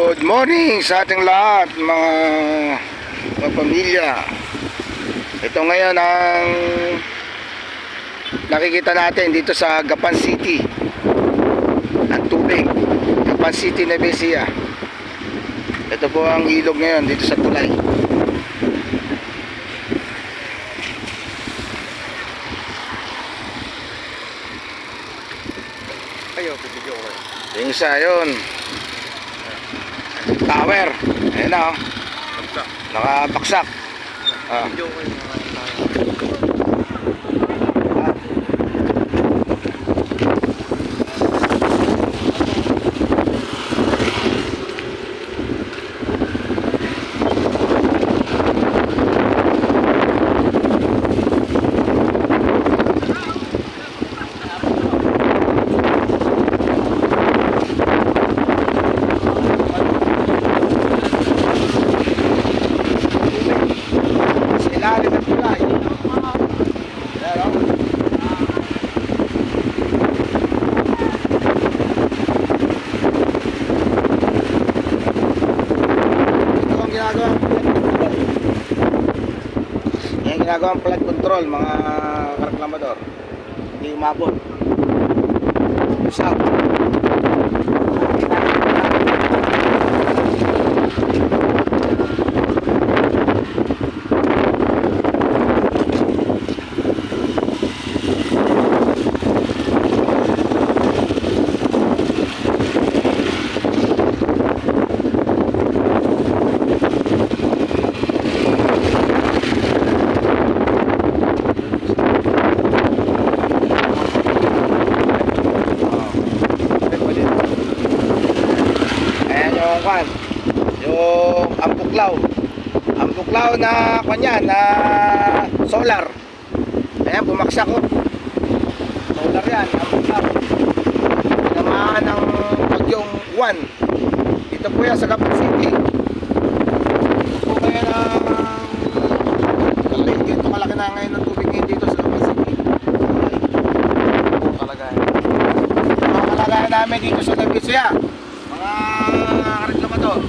Good morning sa ating lahat mga pamilya. Ito ngayon ang nakikita natin dito sa Gapan City. Ang tubig, Gapan City, Nueva Ecija. Ito po ang ilog ngayon dito sa tulay. Yung isa yun, tower. Ayan na, nakabaksak. Ginagawang flood control mga kareklamador, hindi umabot stop. Yung ambuklaw na kanya na solar. Ayan, bumaksak ko. Solar yan, ambuklaw. Tinamaan ng bagyong Juan. Dito po yan sa Gapan City. Dito po kaya dito kalaki na ngayon ng tubig ngayon dito sa Gapan City. Ito talaga yan. Ang kalagayan namin dito sa Nueva Ecija, mga reklamador.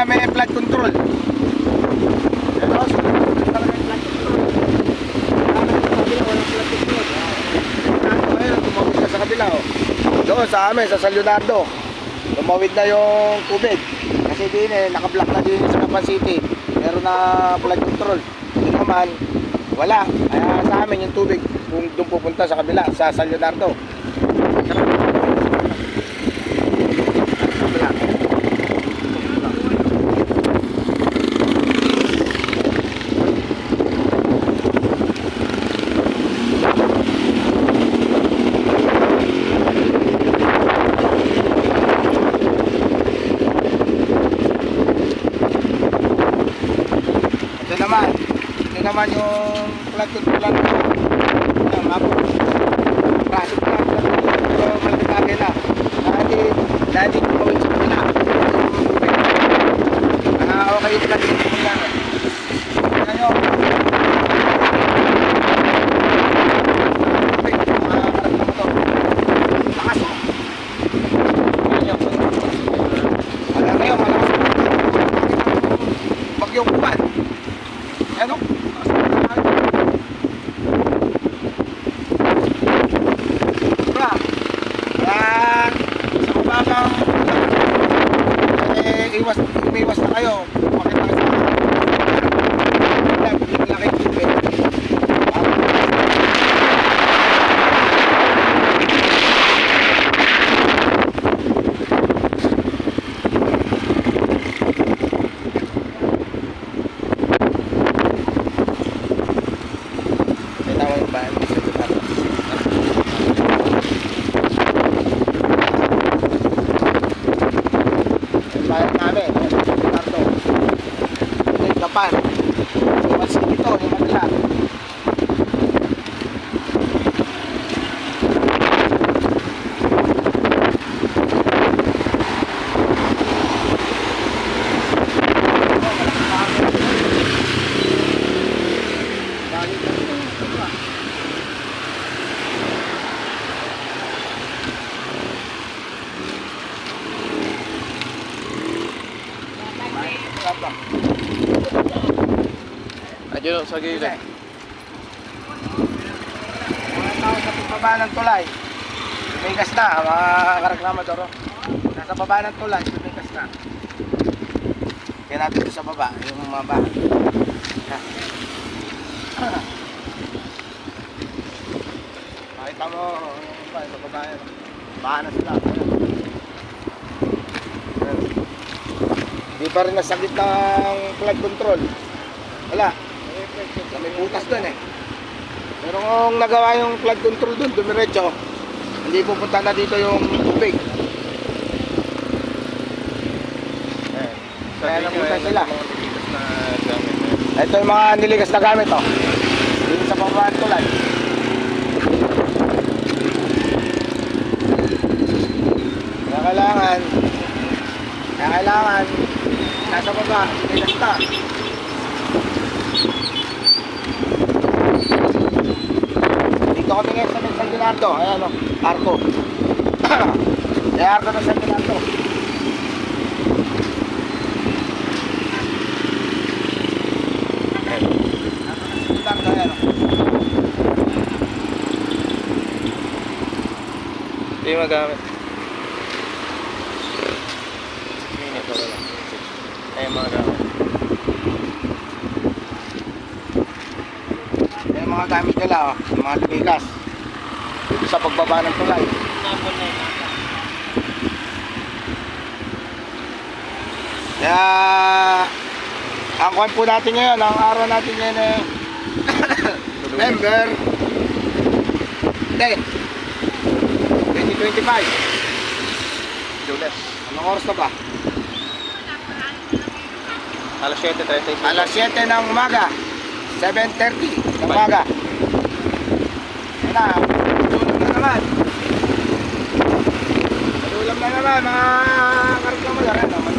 May flood control. Ito, talaga yung flood control. Ayun, tumawid na sa kabila. Doon sa amin, sa San Leonardo, tumawid na yung tubig. Kasi din nakablock na din sa Gapan City. Meron na flood control. Hindi naman, wala. Kaya sa amin yung tubig kung doon pupunta sa kabila, sa San Leonardo. Ito naman yung flood control na mapos. Pasok na flood control pero malapit na. Dahil tumawid sa kanila. Okay yung flood control na. Ngayon, lakas o. Ngayon, malakas bagyong Juan. Ano? Sa babang umiwas na kayo. Bakit lang sa laki tubig. Gapan. Gapan City ito, yung Manila. Diyan sa gilid. Mga tao sa baba ng tulay. Tumigas na, mga kareklamador. Nasa baba ng tulay, tumigas na. Kaya natin ito sa baba, yung mga bahay. Makita mo, yung bahay sa baba yan. Baha na sila. Hindi pa rin nasagit ng flood control. Wala. May butas doon eh. Pero kung nagawa yung flood control doon, dumiretso, hindi pupunta na dito yung tubig. Kaya nabutan sila. Ito yung mga niligas na gamit oh. Dito sa pababaan tulad. Kailangan nasa baba, niligas na. Dito kami ngayon sa San Leonardo. Ayan o, arko. May arko na San Leonardo. Ayan o. Hindi magamit. Minute wala lang. Ay mga gamit. Yung mga gamit nila oh, yung mga lumigas. Dito sa pagbaba ng tulay. Kaya ang kuhan po natin ngayon, ang araw natin ngayon eh November 10 2025. Lunes. Anong oras na ba? Alas 7:36. Alas 7 ng umaga, 7:30 ng umaga. Ayan na, tulog na naman. Malulam na naman mga kareklamador. Ayan naman.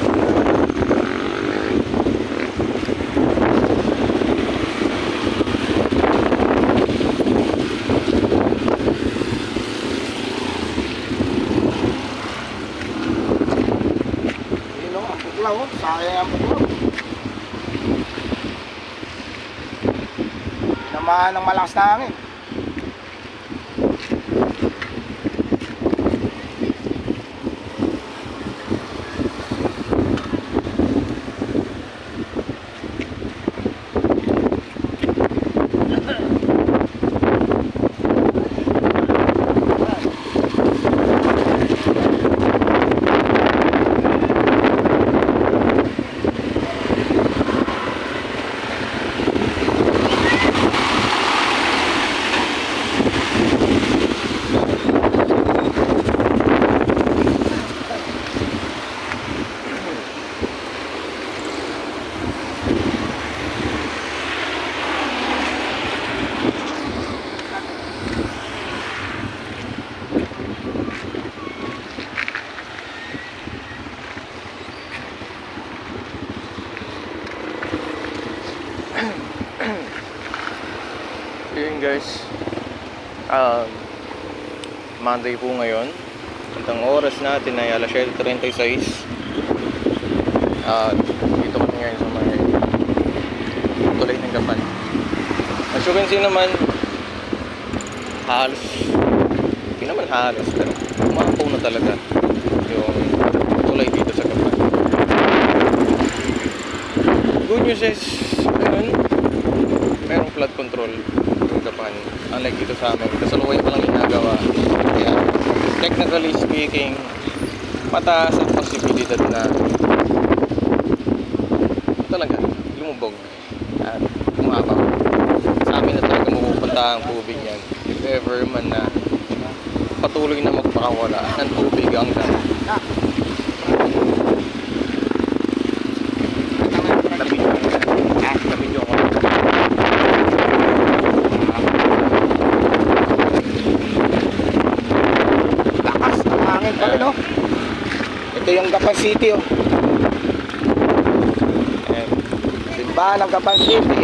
Ang buklaw, sayang ang buklaw. Naman ng malakas na hangin. Yun guys, Monday po ngayon at ang oras natin ay alas 7:36. Dito kami ngayon sa may tulay ng Gapan. As you can see naman, halos, hindi naman halos, pero umapaw na talaga yung tulay dito sa Gapan. Good news is, merong flood control yung Gapan, unlike dito sa amin, kasalukuyan pa lang ginagawa. Kaya technically speaking, mataas ang posibilidad na talaga lumubog at umapaw. Sa amin na talaga mapupunta ang tubig yan, if ever man na patuloy na magpakawala ng tubig ang dami. Nabidyo ko. Lakas ng hangin pa rin, no? Ito yung Gapan City, oh. And Simbahan ng Gapan City.